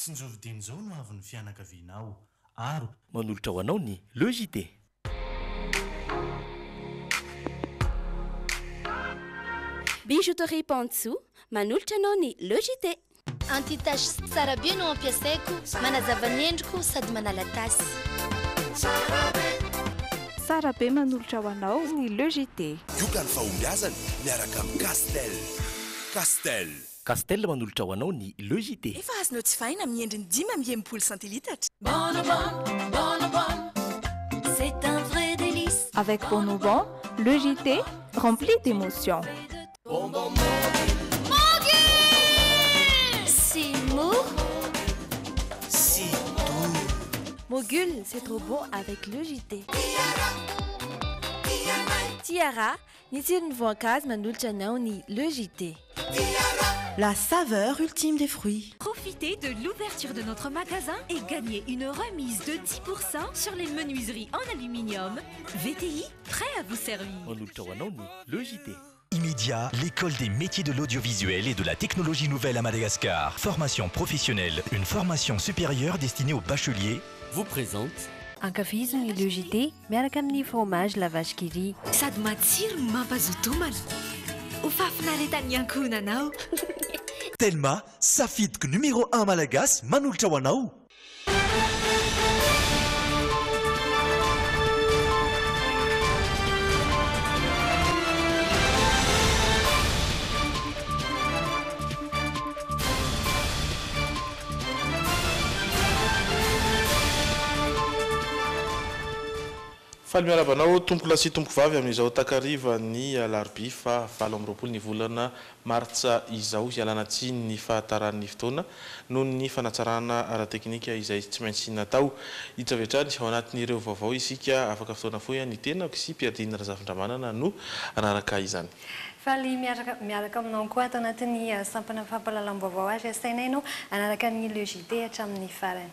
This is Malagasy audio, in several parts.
Tsinjovidin'izao no avy ny fianakavianao aro manolotra ho anao ny logité. Bijouterie Pantsu manolotra anao ny logité. Anti-tache tsara be no ampiasaiko, manazava ny endriko sady manala tasy. Tsara be manolotra ho anao ny logité. Ioka ny fahombiazany miaraka amin'ny Castel. Castel manolotra ho anao ny logité. Efa azonao tsy fahina amin'ny endriny 5 centilitatra. Bonobon, c'est un vrai délice. Avec Bonobon, logité rempli d'émotions. C'est mou. Si doux. Mogul, c'est trop bon avec logité. Tiara, ny tsirony voankazo manolotra anao ny logité. La saveur ultime des fruits. Profitez de l'ouverture de notre magasin et gagnez une remise de 10% sur les menuiseries en aluminium. VTI, prêt à vous servir. manolotra ho anao ny logité. Immédiat, l'école des métiers de l'audiovisuel et de la technologie nouvelle à Madagascar. Formation professionnelle, une formation supérieure destinée aux bacheliers. Vous présente Ankafizo ny logité miaraka amin'ny fromage la vache qui rit. Sady matsiro no mampazoto homana. Ho fafinaretan'ny ankohonanao. Telma, safidiko numéro 1 malagasy manolotra ho anao. Faly miarabanao tompo lasy tompo vavy amin'izao takariva ny alarobia fa 7 ny volana martsa izao ialana tsiny ny fahataran'ny fotoana noho ny fanatsarana ara-teknika izay tsy maintsy natao hitsavetrany ao anatin'ireo vaovao isika afaka fotoana fohy ny tenako sy Piadina Razafindramanana no anaraka izany. Faly miaraka aminao koa ato anatin'ny sampana fampahalalam-baovao azy asainay no anaraka ny logité hatramin'ny farany.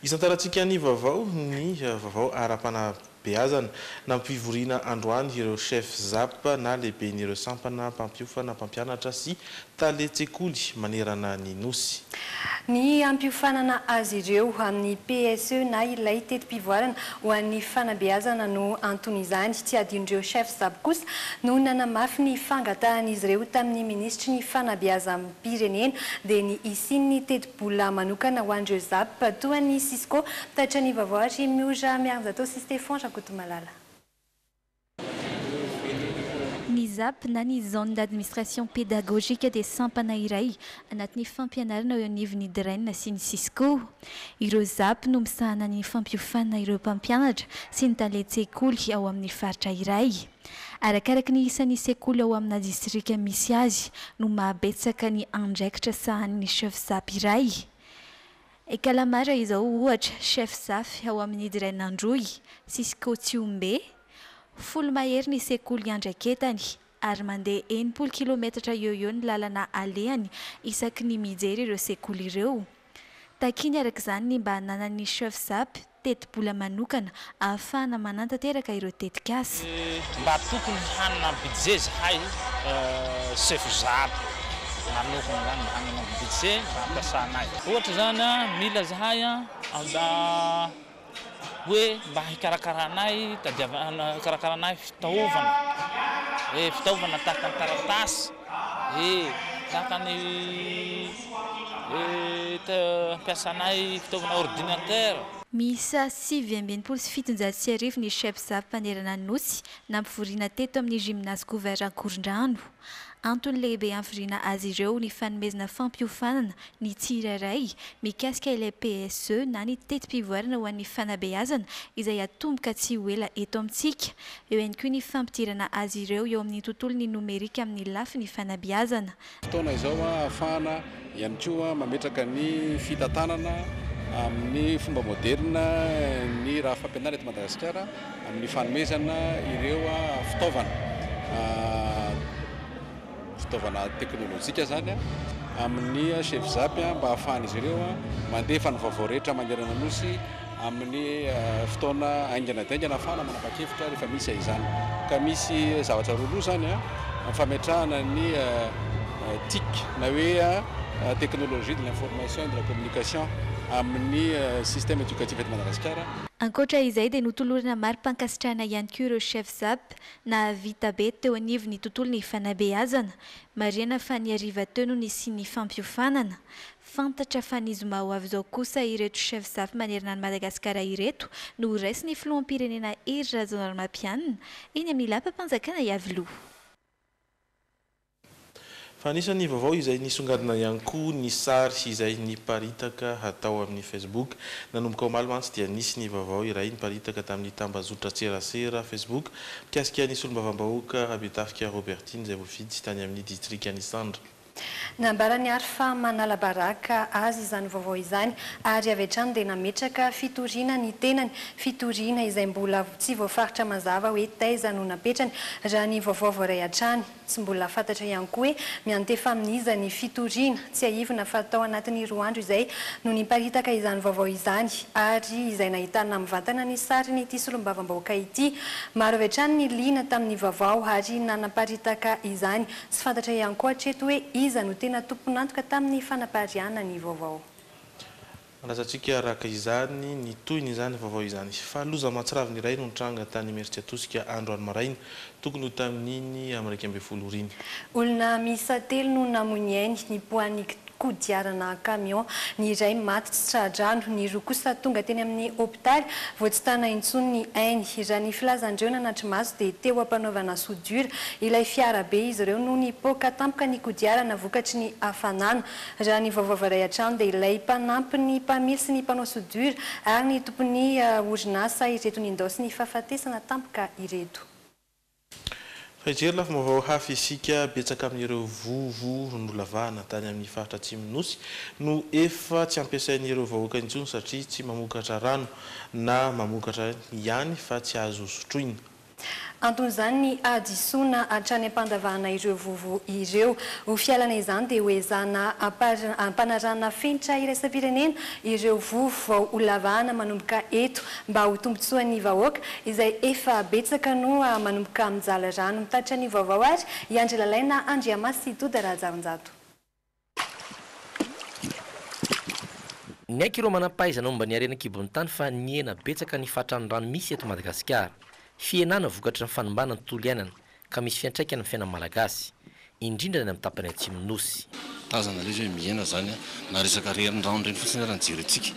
Isantarantsika ny vaovao ara-panabeazana nampivoriana androany ireo chef zap na lehiben'ireo sampana mpampiofana mpampianatra sy taletsekoly manerana ny nosy. Ny ampiofanana azy ireo amin'ny PSE na ilay tetim-pivoarana ho an'ny fanabeazana no antony izany tsy adin'ireo chef zap kosa no nanamafy ny fangatahan'izy ireo tamin'ny ministry ny fanabeazam-pirenena dia ny isin'ny teti-bola manokana ho an'ireo zap toa ny Cisco tatra ny vavoatry miora miarzato sy Stéphane Jakotomalala. Ny ZAP na ny zone d'administration pédagogique des sampana iray anatin'ny fampianarana eo anivon'ny DREN sy ny Cisco. Ireo ZAP no misahana ny fampiofanana ireo mpampianatra sy ny taletsekoly ao amin'ny faritra iray. Arakaraka ny isan'ny sekoly ao amina distrika misy azy no mahabetsaka ny andraikitra sahan'ny chef ZAP iray. Kalamara izao ohatra chef ZAP ao amin'ny DREN Androy, Cisco Tsiombe, folo mahery ny sekoly andraiketany ary mandeha 80 kilometatra eo ny lalana alehany isaky ny mijery ireo sekoly ireo. Takiny araka izany ny mba hananan'ny chef ZAP teti-bola manokana ahafahana manantanteraka ireo tetikasa. Mba tokony hanana budget zahay chef ZAP manokana zany hanana budget ampiasanay. Ohatra zany mila zahay amba hoe mba hikarakaranay tadiavana karakaranay fitaovana fitaovana tahaka ny taratasy tahaka ny ampiasanay fitaovana ordinateur. Misa 7,7 ny chef ZAP panerana nosy nampivoriana teto amin'ny gymnase couvert Ankorondrano. Antony lehibe anfiriana azy ireo ny fanomezana fampiofanana ny tsirairay mikasika ilay PSE na ny tetim-pivoarana ho an'ny fanabeazana izay atomboka tsy ho ela eto amintsika. Eo ihany koa ny fampidirana azy ireo eo amin'ny tontolon'ny nomerika amin'ny lafiny ny fanabeazana. Fotoana izao ahafahana ihany koa mametraka ny fitantanana amin'ny fomba moderna ny raha fampianarana eto Madagasikara amin'ny fanomezana ireo fitaovana teknolojika zany amin'ny chef ZAP mba ahafahan'izy ireo mandefa ny vaovao rehetra manerana nosy amin'ny fotoana aingana daingana ahafahana manapa-kevitra rehefa misy izany. Ka misy zavatra roa zany fametrahana ny TIC na hoe technologie de l'information et de la communication amin'ny système éducatif eto Madagasikara. Ankoatra izay dia notolorana maro mpankasitrahana ihany koa ireo chef ZAP na vita be teo anivon'ny tontolon'ny fanabeazana. Marihana fa ny hariva teo no nisy ny fampiofanana. Fantatra fa ny zoma ho avy izao kosa ireto chef ZAP manerana ny Madagasikara ireto no raisiny filoham-pirenena Hery Rajaonarimampianina eny amin'ny lampam-panjakana Iavoloha. Fa anisany vaovao izay nisongadina ihany koa ny sary izay niparitaka atao amin'ny Facebook. Nanomboka ao Malomantsa dia nisy ny vaovao iray niparitaka tamin'ny tambazotra tserasera Facebook mikasika ny solombavambahoaka Abetafika Robertine izay voafidy tany amin'ny distrika Anisandra. Nambarany ary fa manala baraka azy izany vaovao izany ary avy hatrany dia nametraka fitoriana ny tenany, fitoriana izay mbola tsy voafaritra mazava hoe taiza no napetrany raha ny vaovao voaray hatrany. Tsy mbola fantatra ihany koa hoe miantefa aminiza ny fitoriana, tsy aivina fa tao anatin'ny 2 andro izay no niparitaka izany vaovao izany ary izay nahitana mivantana ny sariny ity solombavambahoaka ity. Maro avy hatrany ny liana tamin'ny vaovao ary nanaparitaka izany. Tsy fantatra ihany koa hatreto hoe iza no tena tompon'antoka tamin'ny fanapariana ny vaovao. Rasantsika araka izany ny toyny izany vaovao izany. Fa loza matsiraviny iray no nitranga tany Meritratosika andro any maraina tokony ho tamin'iny amin'ny 12 olona miisa 3 no namony ainy ny poan'ny kodiarana camion, ny iray maty tsy tradrano, ny 2 kosa tonga teny amin'ny hôpitaly vao tsy tana intsony ny ainy. Raha ny filazandreo nanatry maso dia teo ampanaovana soudure ilay fiara be izy ireo no nipoaka tampoka ny kodiarana vokatry ny hafanana. Raha ny vaovao varay hatrany dia ilay mpanampy ny mpamily sy ny mpanao soudure ary ny tompony orinasa ireto nindao sy ny fahafatesana tampoka ireto. Fahijery lafa vaovao hafa isika betsaka amin'ireo vovo nolavahana tany amin'ny faritra Atsimo-Nosy no efa tsy ampiasain'ireo vahoaka intsony satria tsy mamokatra rano na mamokatra ihany fa tsy azo sotroina. Anton'izany ny adisona hatrany ampandavahana ireo vovo ireo. Ho fialana izany dia hoezana ampanarana fenitra iraisam-pirenena ireo vovo vao ho lavahana manomboka eto mba ho tombotsoa ny vahoaka izay efa betsaka no manomboka aminjala rano. Mitatra ny vaovao ary Iandry Lalaina, Andriamasy, Doda Rajaonjato. Ny aiky ireo manam-pahaizana momba ny harenan-kibon'ny tany fa niena betsaka ny fatrany rano misy eto Madagasikara. Fienana vokatra ny fanimbana ny tontolo iainana ka misy fiantraikany amin'ny fiainana malagasy indrindra ny amin'ny tapany Atsimo-Nosy. Tazana ilay hoe miena zany na resaka renin-drano ireny fotsiny raha nijerentsika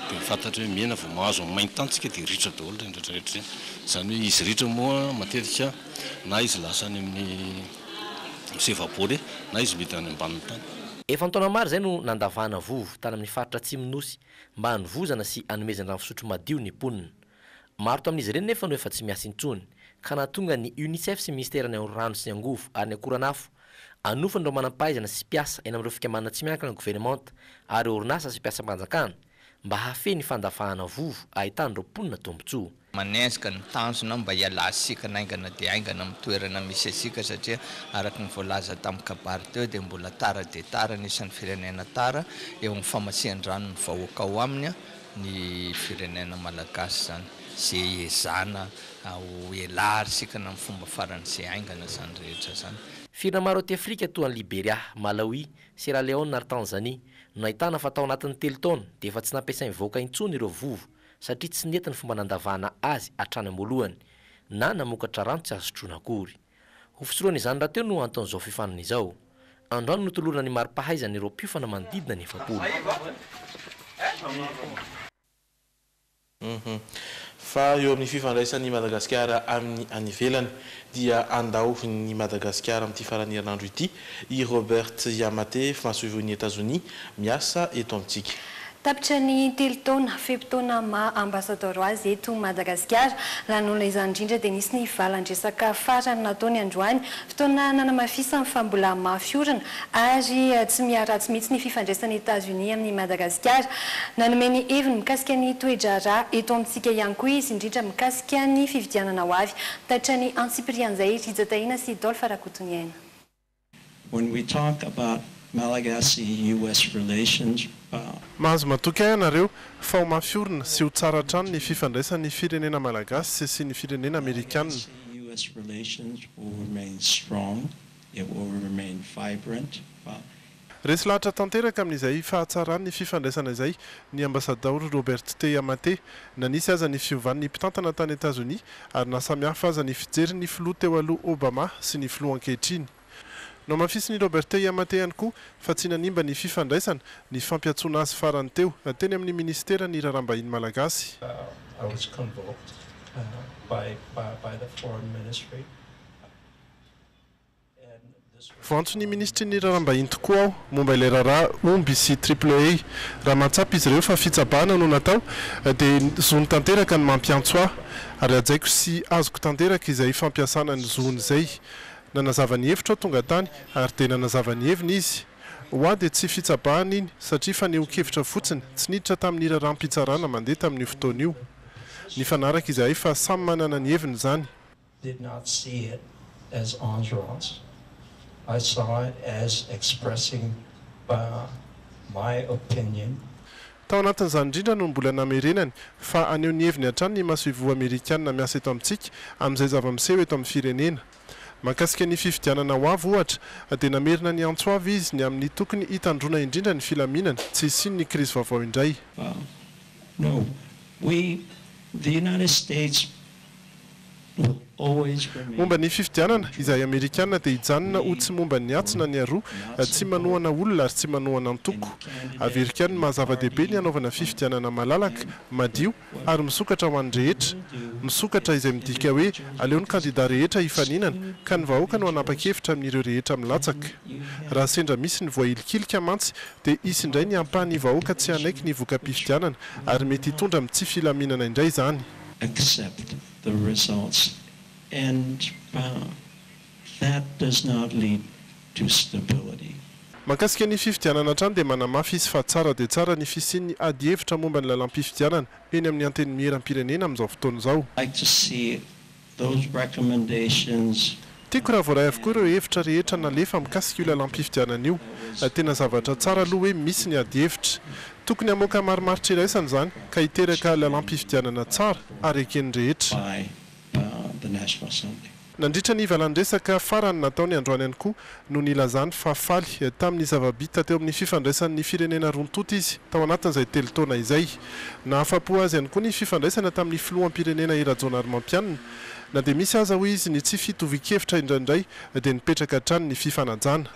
dia mifantatra hoe miena vao mahazo amin'ny main-tantsika dia ritra daholo ireny rehetrarehetra izany hoe izy ritra moa matetika na izy lasa any amin'ny sevaboly na izy mety any ambanin'ny tany. Efa ntaona maro izay no nandavahana vovo tany amin'ny faritra Atsimo-Nosy mba hanovozana sy hanomezana rano fisotro madio ny mponina. Maro to amin'izy ireny nefa no efa tsy miasa intsony ka nahatonga ny UNICEF sy ministerany rano sy angovo ary ny akoranafo anofany ireo manam-pahaizana sy mpiasa eny amin'ireo fikamanana tsy miankina ny gouvernemanta ary orinasa sy mpiasam-panjakana mba hafehy ny fandavahana vovo ahitan'ireo mponina tombotsoa. Manesika ny tanjona mba hiala asika naingana dia aingana amin'ny toerana misy asika satria araka ny voalaza tamin'ny kabary teo dia mbola tara dia tara nisan'ny firenena tara eo amin'ny famasihan-drano ny vahoaka ao aminy ny firenena malagasy zany. Zay ezana ho elary sika na amin'ny fomba faran'izay aingana zany rehetra zany. Firana maro aty Afrika toa ny Liberia, Malawi, Sierra Leone ary Tanzania no ahitana fa tao anatin'ny 3 taona dia efa tsy nampiasain'ny vahoaka intsony ireo vovo satria tsy nety ny fomba nandavahana azy hatrany am-boalohany na namokatra rano tsy azo sotroina akory. Ho fisoroana izany raha teo no anton'izao fifanana izao. Androany notolorana ny mari-pahaizana ireo mpiofana manodidina ny 7. Fa eo amin'ny fifandraisan'ny Madagasikara amin'ny anivelany dia andao ny Madagasikara amin'ity farany herinandro ity i Robert Yamate mahasoivon'ny États-Unis miasa eto amintsika. Tapitra ny 3 taona fepitaona ambassador azy eto Madagasikara lanona izany indrindra dia nisy ny valan-dresaka farany nataony androany fotoana nanamafisany fa mbola mafy orana ary tsy miaratsy mihitsy ny fifandraisan'ny États-Unis amin'ny Madagasikara. Nanomeny heviny mikasika ny toe-draharaha eto amintsika ihany koa izy indrindra mikasika ny fividianana ho avy. Tapitra ny Antsiprian Zay, Rijataina sy Dolfa Rakotoniaina. When we talk about Malagasy-US relations, mahazo matoky ianareo fa ho mafiorina sy ho tsara hatrany ny fifandraisan'ny firenena malagasy sy ny firenena amerikanina. resy lahatra tanteraka amin'izay fahatsarany fifandraisana izay ny ambassadeur Robert T. Yamate nanisy aza ny fiovan'ny mpitantana tany États-Unis ary nasamihafa aza ny fijery ny filoha teo aloha Obama sy ny filoha ankehitriny. No mafisy ny Robert T. Yamate ihany koa fa tsy nanimba ny fifandraisana ny fampiatsoana azy farany teo teny amin'ny ministera ny raharaham-bahiny malagasy. I was convoked by the foreign ministry. Voantso ny ministry ny raharaham-bahiny tokoa aho momba ilay raharaha omby sy AAA raha mahatsapa izy ireo fa fitsabahana no natao dia zony tanteraka ny mampiantso ahy ary ajaiko sy azoko tanteraka izay fampiasana ny zony izay. Nanazava ny hevitra tonga tany ary dia nanazava ny heviny izy ho dia tsy fitsabahana iny satria fa neho-kevitra fotsiny tsy niditra tamin'ny raharaham-pitsarana mandeha tamin'ny fotoana io. Ny fanaraka izahay fa samy manana ny heviny zany. Did not see it as arms race. I saw it as expressing my opinion. Tao anatin'izany indrindra no mbola namerenany fa aneo ny heviny hatrany ny masoivo Amerikanina miasa eto amintsika amin'izay zava-miseho eto amin'ny firenena. Mahakasika ny fifidianana ho avy ohatra dia namerina ny antso avy izy ny amin'ny tokony hitandrona indrindra ny filaminana tsy hisiny ny krizy vaovao indray. No, the United States will always remain. Momba ny fifidianana izay Amerikanina dia hijanona ho tsy momba ny atsina ny aroa tsy manohana olona ary tsy manohana antoko. Amerikanina ny mahazava-dehibe ny anaovana fifidianana malalaka madio ary misokatra ho an'ny rehetra. Misokatra izay midika hoe aleo ny kandida rehetra hifaninana ka ny vahoaka no hanapa-kevitra amin'ireo rehetra milatsaka. Raha sendra misy ny voailikilika mantsy dia isy indray ny ampahany vahoaka tsy hanaiky ny voka-pifidianana ary mety hitondra amin'ny tsy filaminana indray izany. Accept the results, and that does not lead to stability. Mahakasika ny fifidianana hatrany dia manamafy izy fa tsara dia tsara ny fisian'ny ady hevitra momba ny lalam-pifidianana eny amin'ny anteny miheram-pirenena amin'izao fotoana izao. Like to see those recommendations. Tiako raha voaray avokoa ireo hevitra rehetra nalefa mikasika io lalam-pifidianana io. Tena zavatra tsara aloha hoe misy ny ady hevitra. Tokony hamoaka marimaritra iraisana izany ka hiteraka lalam-pifidianana tsara ary eken'ny rehetra. Nandritra ny valan-dresaka farany nataony androany ihany koa no nilazany fa faly tamin'ny zava-bita teo amin'ny fifandraisan'ny firenena rontoto izy tao anatin'izay telo taona izay. Nahafapo azy ihany koa ny fifandraisana tamin'ny filohampirenena Irajonary Mampianina. Na dia misy aza hoy izy ny tsy fitovi-kevitra indraindray dia nipetraka hatrany ny fifanajana.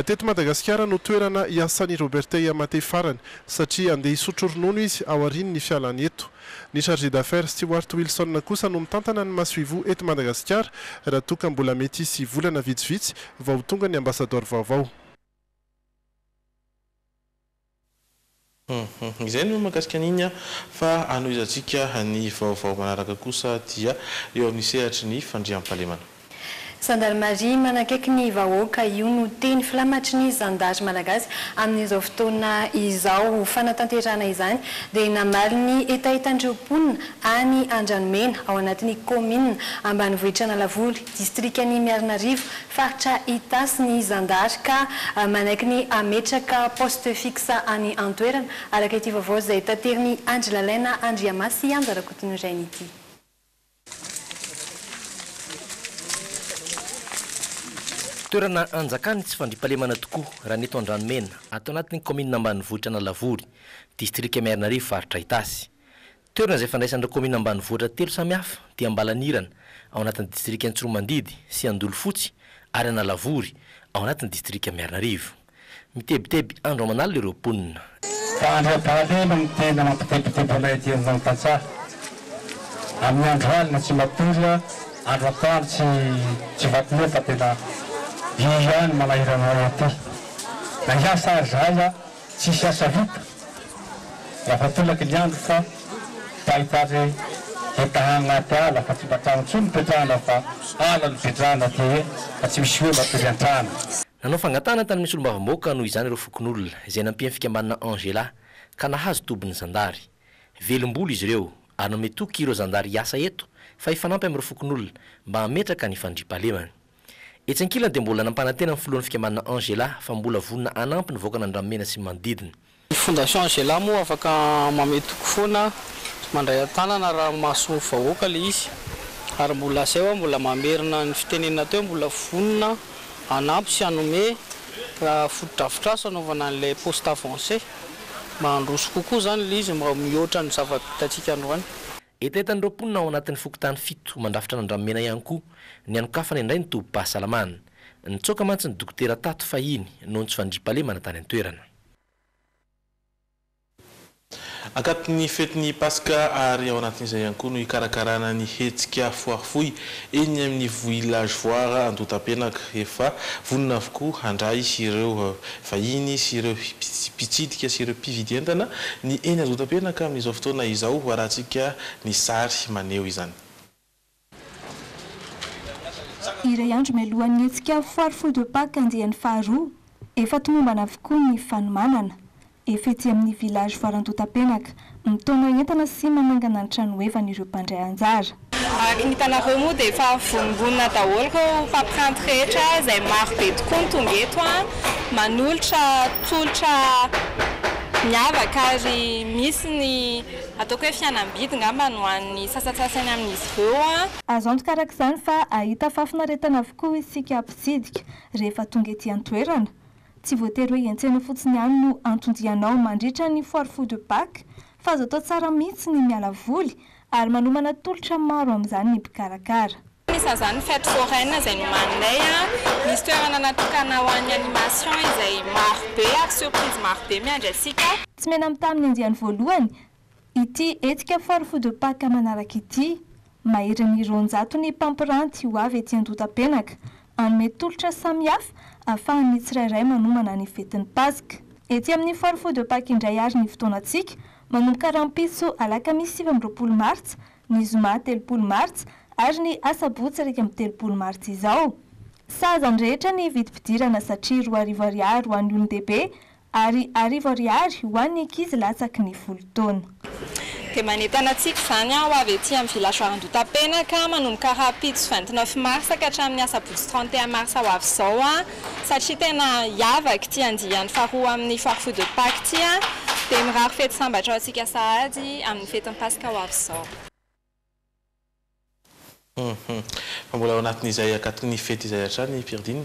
Teto Madagasikara no toerana iasan'ny Robert T. Yamate farany satria andeha hisotro ronono izy ao aoriany ny fialany eto. Ny chargé d'affaires Stewart Wilson kosa no mitantana ny masoivo eto Madagasikara raha toa ka mbola mety hisy volana vitsivitsy vao ho tonga ny ambassadeur vaovao. Izay no mahakasika an'iny fa anoizantsika ny vaovao manaraka kosa dia eo amin'ny sehatry ny fandriam-pahalemana. Gendarmerie manakaiky ny vahoaka io no teny filamatry ny zandary malagasy amin'izao fotoana izao fanatanterana izany dia namaly ny etaitandreo-ponina any Andranomena ao anatin'ny commune ambanivohitra Analavory distrikany Miarinarivo faritra Itasy ny zandary ka manaiky ny ametraka poste fixe any antoerana araka ity vaovao izay tateriny Angela Lena Andriamasy anjarakotiny iray ity. Toerana anjakany tsy fandriampahalemana tokoa raha neto Andranomena atao anatin'ny commune ambanivohitra Analavory distrika Miarinarivo faritra Itasy. Toerana izay fandraisan'ireo commune ambanivohitra telo samihafa dia Ambalanirana ao anatin'ny distrika Antsoromandidy sy Andolofotsy ary Analavory ao anatin'ny distrika Miarinarivo. Mitebiteby andro aman'alina ireo mponina. Fandriampahalema no tena mampitebiteby anay ety amin'izao tantsaha. Amin'ny andro alina tsy matory, andro atoandro tsy vatiny fa tena ihany malahiranao ety. Na hiasa ary zaza tsisy asa vita. Lafa tolaky ny andro fa tahitary hetahana anaty ala fa tsy mbatrano tsy mipetrahana fa ala no petrahana ty fa tsy misy hoe matory an-trano. Nanao fangatana tany misy olombava-moaka noho izany ireo fokon'olona izay nampiany fikambanana Angela ka nahazo tobiny zandary. Velom-boly izy ireo ary nome toky ireo zandary hiasa eto fa hifanampy amin'ireo fokon'olona mba hametraka ny fandriampahalemana. Etsy ankilany dia mbola nampanantena amin'ny filohan'ny fikambanana Angela fa mbola vonina anampy ny vahoaka Andramena sy manodidina. Ny fondation Angela moa afaka mame toky foana mandray tanana raha mahaso vahoaka le izy ary mbola aseo mbola mamerina ny fitenenana teo mbola vonina anampy sy anome raha fotodrafitrasa anaovana an'ilay poste avancé mba handroso kokoa zany ilay izy mba mihoatra ny zava-bitantsika androany. Etetany roapolona ao anatin'ny fokotany fito mandrafitra nandramena ihany koa ny anokafana indray ny toby-pahasalamana nitsoaka mantsy ny dokotera Tato Fahiny noho ny tsy fandriam-pahalemana tany an-toerana. Ankatin'ny fetin'ny Paska ary ao anatin'izay ihany koa no hikarakarana ny hetsika foafoy eny amin'ny village voara Antotapenaka efa vonona avokoa handray ireo vahiny sy ireo mpitsidika sy ireo mpividy entana ny eny Antotapenaka amin'izao fotoana izao arahantsika ny sary maneho izany. Iray andro mialohan'ny hetsika foafoy de Pâques andehan'ny faharoa efa tomombana avokoa ny fanomanana. Efety amin'ny village voara Antotapenaka mitona entana sy manangana ny trano evan'ireo mpandray anjara. Ny hitanareo moa dia efa vonombonina daholo ireo mpampiranty rehetra izay maro be tokoa ny tonga eto manolotra tolotra miavaka ary misy ny ataoko hoe fianam-bidy ngamba no an'ny sasasasany amin'izy ireo. Azo antoka araka izany fa ahita fafinaretana avokoa isika mpitsidika rehefa tonga ety an-toerana. Tsy voatery hoe entsena fotsiny ihany no antondianao mandritra ny foire de Pâques fa azo atao tsara mihitsy ny miala voly ary manomana tolotra maro amin'izany ny mpikarakara. Isan'izany fety foraine izay nomaninay misy toerana natokana ho an'ny animation izay maro be ary surprise maro be miandry asika. Tsy mena tamin'ny andiany voalohany ity etika foire de Pâques manaraka ity mahery ny roanjato ny mpampiranty ho avy ety Antotapenaka anome tolotra samihafa ahafahan'ny tsirairay manomana ny fetin'ny Paska. Ety amin'ny foire de Pâques indray ary ny fotoanantsika manomboka rahampitso alakamisy 20 martsa, ny zoma 3 martsa ary ny asabotsy 3 martsa izao. Saza ny rehetra ny vidim-pidirana satria 2 arivo ariary ho an'ny olon-dehibe ary 1 arivo ariary ho an'ny ankizy latsaky ny 10 taona. Dia manentana antsika izany ho avy ety amin'ny village voara Antotapenaka manomboka rahampitso 29 marsa ka hatramin'ny asabotsy 31 marsa ho avy izao satria tena hiavaka ity andiany faharoa amin'ny foire de Pâques ity dia mirary fety sambatra antsika sahady amin'ny fetin'ny Paska ho avy izao. Mbola ao anatin'izay akatoko ny fety izay hatrany Pierdine.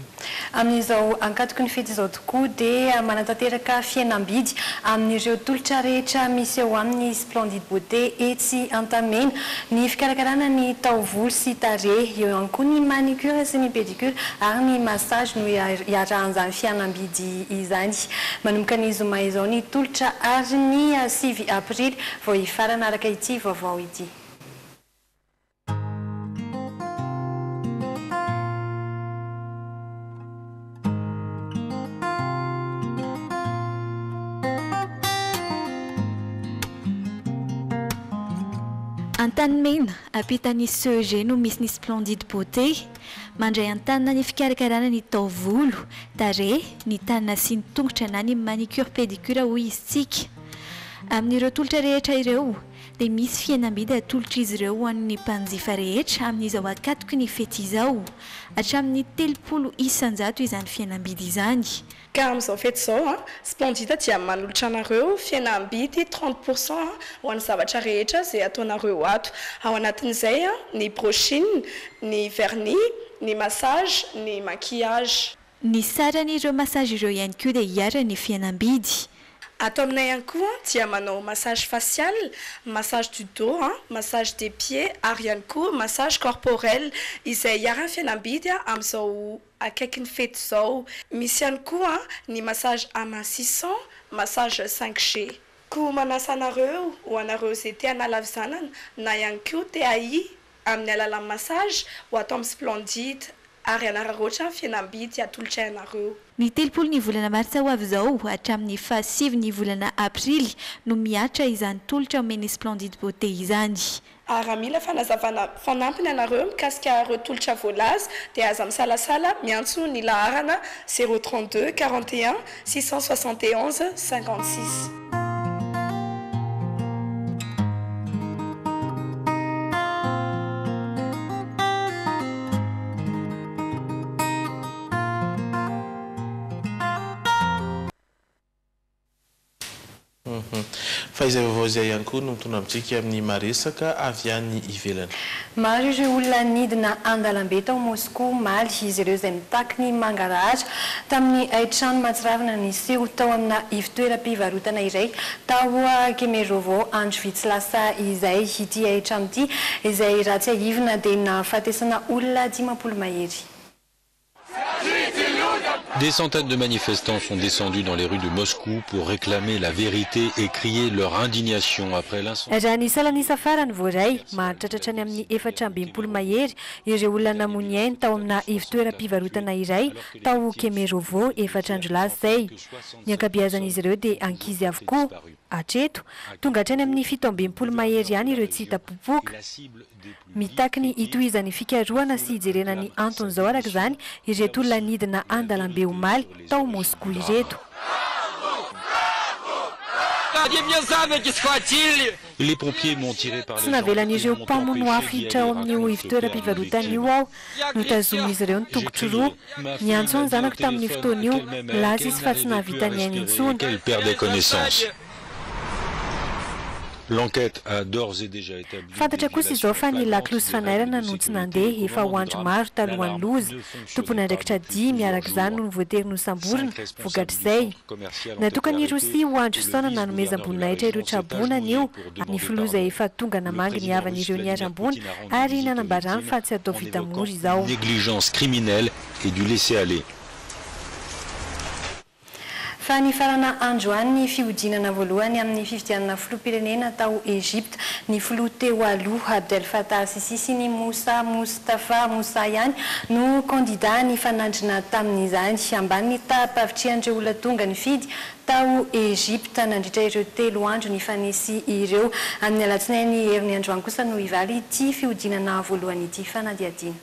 Amin'izao ankatoko ny fety izao tokoa dia manatanteraka fihenam-bidy amin'ireo tolotra rehetra misy eo amin'ny Splendide Beauté etsy Antamena. Ny fikarakarana ny taovolo sy tarehy, eo ihany koa ny manicure sy ny pédicure ary ny massage no iarahan'izany fihenam-bidy izany. Manomboka ny zoma izao ny tolotra ary ny 6 aprily vao hifarana araka ity vaovao ity. Antanimena ampitany CEG no misy ny Splendide Beauté mandray an-tanana ny fikarakarana ny taovolo, tarehy, ny tanana sy ny tongotra na ny manicure pédicure hoy isika. Amin'ireo tolotra rehetra ireo dia misy fihenam-bidy atolotra izy ireo ho an'ny mpanjifa rehetra amin'izao akatoko ny fety izao hatramin'ny 30 isanjato izany fihenam-bidy izany. Ka amin'izao fety izao Splendide dia manolotra anareo fihenam-bidy 30% ho an'ny zavatra rehetra izay ataonareo ato. Ao anatin'izay ny brushing, ny vernis, ny massage, ny maquillage. Ny saran'ireo massage ireo ihany koa dia hiara ny fihenam-bidy. Ato aminay ihany koa dia manao massage facial, massage du dos, massage des pieds ary ihany koa massage corporel izay hiara ny fihenam-bidy amin'izao akaikin'ny fety izao. Misy ihany koa ny massage amincissant, massage 5G. Koa manasa anareo ho anareo izay te hanala zanana na ihany koa te ahi amin'ny alalan'ny massage ho atao amin'ny Splendide ary anararoatra fihenam-bidy atolotra anareo. Ny 30 volana martsa ho avy izao hatramin'ny 5 volana aprily no miatra izany tolotra omeny Splendide Beauté izany. Raha mila fanazavana fanampiny anareo mikasika ireo tolotra voalaza dia aza misalasala miantso ny laharana 032 41 671 56. fa izay vaovao izay ihany koa no mitondra amintsika amin'ny maresaka avy any ivelany. Maro ireo olona nidina andalambe tao Moscou maly izy ireo izay mitaky ny mangarahatra tamin'ny aitrano mahatsiravina niseho tao amina ivitoeram-pivarotana iray tao Kemerovo andro vitsy lasa izay ity aitrano ity izay ratsy aivina dia nahafatesana olona 10 mahery. Des centaines de manifestants sont descendus dans les rues de Moscou pour réclamer la vérité et crier leur indignation après l'incendie. Raha ny salanisa farany voaray mahatratratra ny amin'ny 420 mahery ireo olona namony ainy tao amina ivitoeram-pivarotana iray tao Kemerovo 4 andro lasay. Ny ankabeazan'izy ireo dia ankizy avokoa. Hatreto tonga hatrany amin'ny 17 mahery ihany ireo tsy hita popoka. Mitaky ny hitohizany fikarohana sy hijerena ny anton'izao araka izany ireto olona nidina andalambe omaly tao Moscou ireto. Les pompiers m'ont tiré par Tsy navelan'ireo mpamono afitra ao amin'io ivitoeram-pivarotana io aho notazomin'izy ireo ny tongotro roa. Niantso ny zanako tamin'ny fotoan'io laza izy fa tsy nahavita ny ainy intsony. L'enquête a d'ores et déjà établi. Fantatra kosa izao fa ny laklosy fanairana no tsy nandeha efa ho andro maro talohan'ny loza. Tompony andraikitra 10 miaraka izany no voatery nosamborina vokatr'izay. Natokana i Rosia ho andro fotoana nanomezam-boninahitra ireo trabonana io. Ny filoza efa tonga namangy ny havan'ireo niarambony ary nanambarany fa tsy atao vita mora izao. Négligence criminelle et du laisser-aller. Fa ny farana androany ny fihodinana voalohany amin'ny fifidianana filoham-pirenena tao Egypte ny filoha teo aloha Abdel Fattah al-Sisi sy ny Moussa Moustapha Moussa ihany no kandida ny fanandrina tamin'izany ambany ny tapavitrian'ireo olona tonga nifidy tao Egypte nandritra ireo 3 andro ny fanesy ireo amin'ny alatsinainy herin'ny androany kosa no ivaly ity fihodinana voalohany ity fanadiadiana.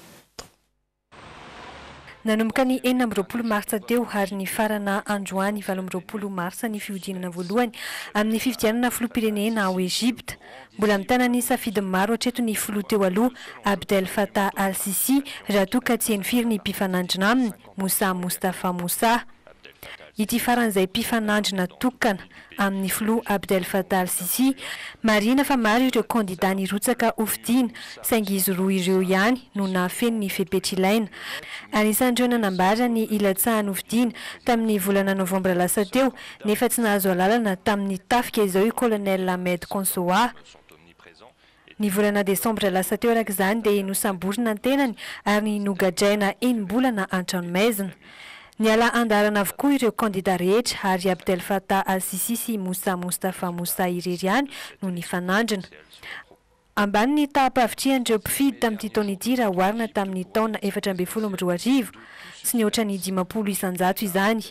Nanomboka ny 20 martsa teo ary ny farana androany 20 marsa ny fihodinana voalohany amin'ny fifidianana filoham-pirenena ao Egypte. Mbola mitana ny safidy maro hatreto ny filoha teo aloha Abdel Fattah al-Sisi raha toa ka tsy heny ny mpifanandrina aminy Moussa Moustapha Moussa. Ity faran'izay mpifanandrina tokana amin'ny filoha Abdel Fattah al-Sisi marina fa maro ireo kandida nirotsaka hofidiana saingy izy roa ireo ihany no nahafeno ny fepetra ilaina. Anisan'ireo nanambara ny ilatsahany hofidiana tamin'ny volana novambra lasa teo nefa tsy nahazo alalana tamin'ny tafika izao i colonel Ahmed Konsoa. Ny volana desambra lasa teo araka izany dia nosamborina ny tenany ary nogadraina enim-bolana an-tranomaizina. Ny ala andarana avokoa ireo kandida rehetra ary Abdel Fattah al-Sisi sy Moussa Moustapha Moussa irery ihany no nifanandrina. Ambany ny tapavitrian'ireo mpifidy tamin'ity taona ity raha oharina tamin'ny taona 2012 sy ny ohatran'ny 50 isan-jato izany.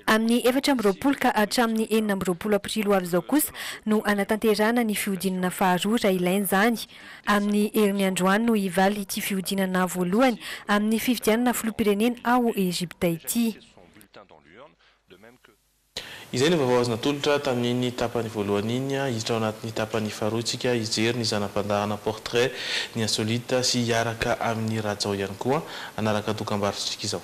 Amin'ny 20 ka hatramin'ny 20 aprilo avy izao kosa no anatanterana ny fihodinana faharoa raha ilaina izany. Amin'ny herin'ny androany no ivaly ity fihodinana voalohany amin'ny fifidianana filoham-pirenena ao Egypte ity. Izay ny vaovao azona tolotra tamin'ny tapany voalohany iny hiditra ao anatin'ny tapany faharoatsika ijery ny zanam-pandahana portrait ny insolite sy hiaraka amin'ny rajao ihany koa anaraka dokam-barotsika izao.